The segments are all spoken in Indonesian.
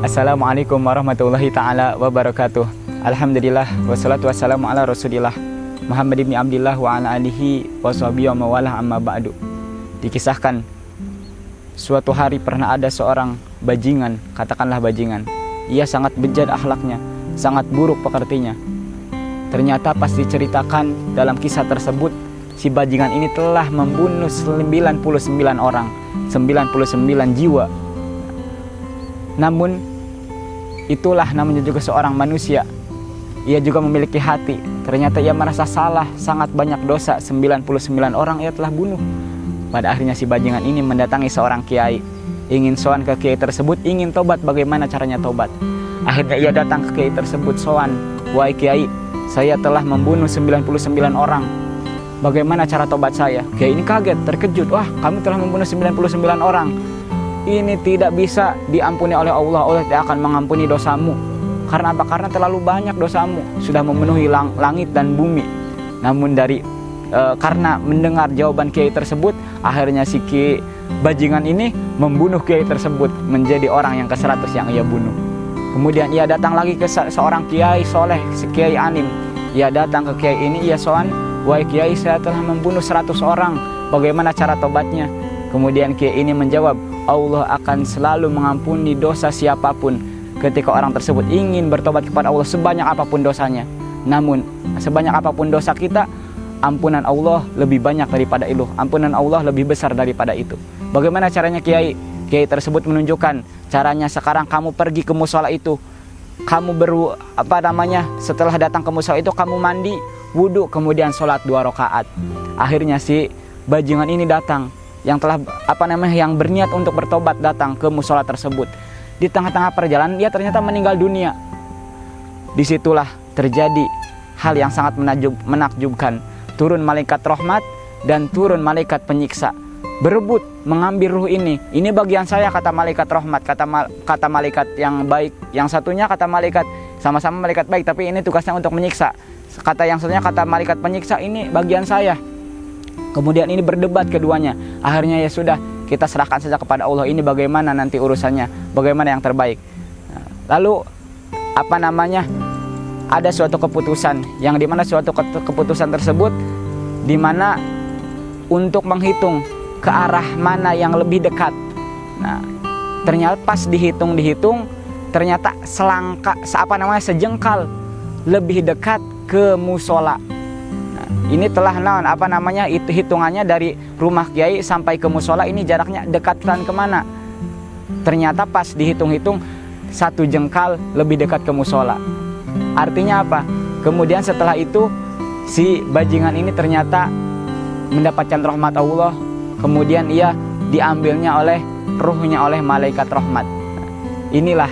Assalamualaikum warahmatullahi ta'ala wabarakatuh. Alhamdulillah wassalatu wassalamu ala rasulillah Muhammad ibn Abdillah wa ala alihi wa sahbihi wa mawalah amma ba'du. Dikisahkan suatu hari pernah ada seorang bajingan, katakanlah bajingan. Ia sangat bejat akhlaknya, sangat buruk pekertinya. Ternyata pas diceritakan dalam kisah tersebut, si bajingan ini telah membunuh 99 orang, 99 jiwa. Namun itulah namanya juga seorang manusia. Ia juga memiliki hati. Ternyata ia merasa salah, sangat banyak dosa, 99 orang ia telah bunuh. Pada akhirnya si bajingan ini mendatangi seorang kiai, ingin sowan ke kiai tersebut, ingin tobat. Bagaimana caranya tobat? Akhirnya ia datang ke kiai tersebut, sowan, wahai kiai, saya telah membunuh 99 orang. Bagaimana cara tobat saya? Kiai ini kaget, terkejut. Wah, kamu telah membunuh 99 orang. Ini tidak bisa diampuni oleh Allah. Allah tidak akan mengampuni dosamu. Karena apa? Karena terlalu banyak dosamu, sudah memenuhi langit dan bumi. Namun karena mendengar jawaban kiai tersebut, akhirnya si kiai bajingan ini membunuh kiai tersebut, menjadi orang yang ke-100 yang ia bunuh. Kemudian ia datang lagi ke seorang kiai soleh, si kiai anim. Ia datang ke kiai ini, ia sowan, wahai kiai, saya telah membunuh 100 orang. Bagaimana cara tobatnya? Kemudian kiai ini menjawab, Allah akan selalu mengampuni dosa siapapun ketika orang tersebut ingin bertobat kepada Allah sebanyak apapun dosanya. Namun sebanyak apapun dosa kita, ampunan Allah lebih banyak daripada itu. Ampunan Allah lebih besar daripada itu. Bagaimana caranya kiai? Kiai tersebut menunjukkan caranya. Sekarang kamu pergi ke musola itu, kamu setelah datang ke musola itu kamu mandi, wudhu, kemudian sholat 2 rakaat. Akhirnya si bajingan ini datang, yang telah yang berniat untuk bertobat, datang ke musola tersebut. Di tengah-tengah perjalanan ia ternyata meninggal dunia. Disitulah terjadi hal yang sangat menakjubkan. Turun malaikat rahmat dan turun malaikat penyiksa, berebut mengambil ruh ini. Ini bagian saya, kata malaikat rahmat, kata malaikat yang baik. Yang satunya kata malaikat, sama-sama malaikat baik, tapi ini tugasnya untuk menyiksa. Kata yang satunya, kata malaikat penyiksa, ini bagian saya. Kemudian ini berdebat keduanya. Akhirnya ya sudah, kita serahkan saja kepada Allah. Ini bagaimana nanti urusannya, bagaimana yang terbaik. Lalu ada suatu keputusan, yang dimana suatu keputusan tersebut dimana untuk menghitung ke arah mana yang lebih dekat. Nah, ternyata pas dihitung ternyata sejengkal lebih dekat ke musola. Ini telah itu hitungannya dari rumah kiai sampai ke musola, ini jaraknya dekatan kemana? Ternyata pas dihitung-hitung 1 jengkal lebih dekat ke musola. Artinya apa? Kemudian setelah itu si bajingan ini ternyata mendapatkan rahmat Allah. Kemudian ia diambilnya ruhnya oleh malaikat rahmat. Inilah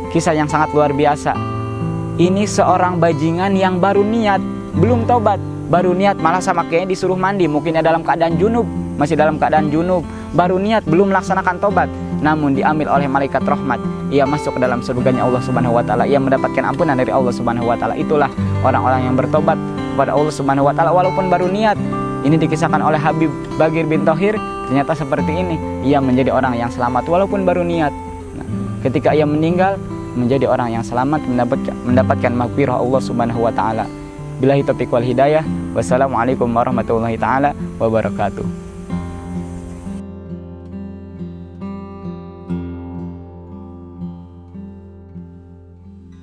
kisah yang sangat luar biasa. Ini seorang bajingan yang baru niat, belum tobat. Baru niat, malah sama kiai disuruh mandi, mungkin dalam keadaan junub, masih dalam keadaan junub, baru niat, belum melaksanakan tobat, namun diambil oleh malaikat rahmat. Ia masuk ke dalam surganya Allah Subhanahu wa taala, ia mendapatkan ampunan dari Allah Subhanahu wa taala. Itulah orang-orang yang bertobat kepada Allah Subhanahu wa taala walaupun baru niat. Ini dikisahkan oleh Habib Bagir bin Thohir, ternyata seperti ini, ia menjadi orang yang selamat walaupun baru niat. Nah, ketika ia meninggal menjadi orang yang selamat, mendapatkan maghfirah Allah Subhanahu wa taala. Billahi taufiq wal hidayah. Wassalamualaikum warahmatullahi taala wabarakatuh.